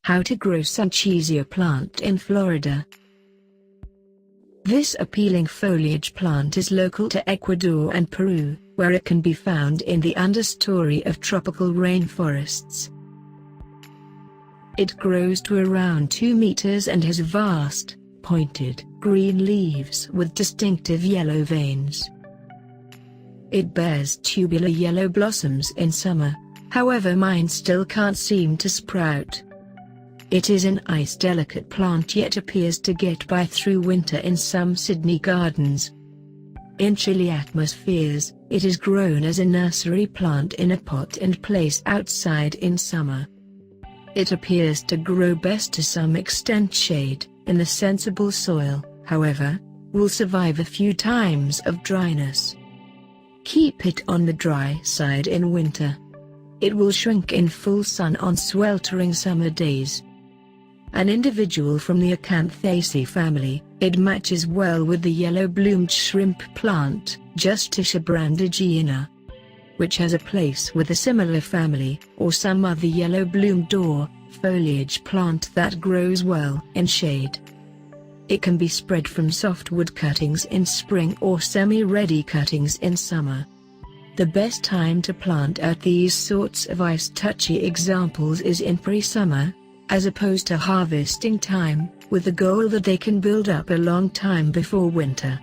How to grow Sanchezia plant in Florida. This appealing foliage plant is local to Ecuador and Peru, where it can be found in the understory of tropical rainforests. It grows to around 2 meters and has vast, pointed, green leaves with distinctive yellow veins. It bears tubular yellow blossoms in summer, however mine still can't seem to sprout. It is an ice-delicate plant yet appears to get by through winter in some Sydney gardens. In chilly atmospheres, it is grown as a nursery plant in a pot and placed outside in summer. It appears to grow best to some extent shade, in the sensible soil, however, will survive a few times of dryness. Keep it on the dry side in winter. It will shrink in full sun on sweltering summer days. An individual from the Acanthaceae family, it matches well with the yellow-bloomed shrimp plant, Justicia brandigiana, which has a place with a similar family, or some other yellow-bloomed or foliage plant that grows well in shade. It can be spread from softwood cuttings in spring or semi-ready cuttings in summer. The best time to plant out these sorts of ice-touchy examples is in pre-summer, as opposed to harvesting time, with the goal that they can build up a long time before winter.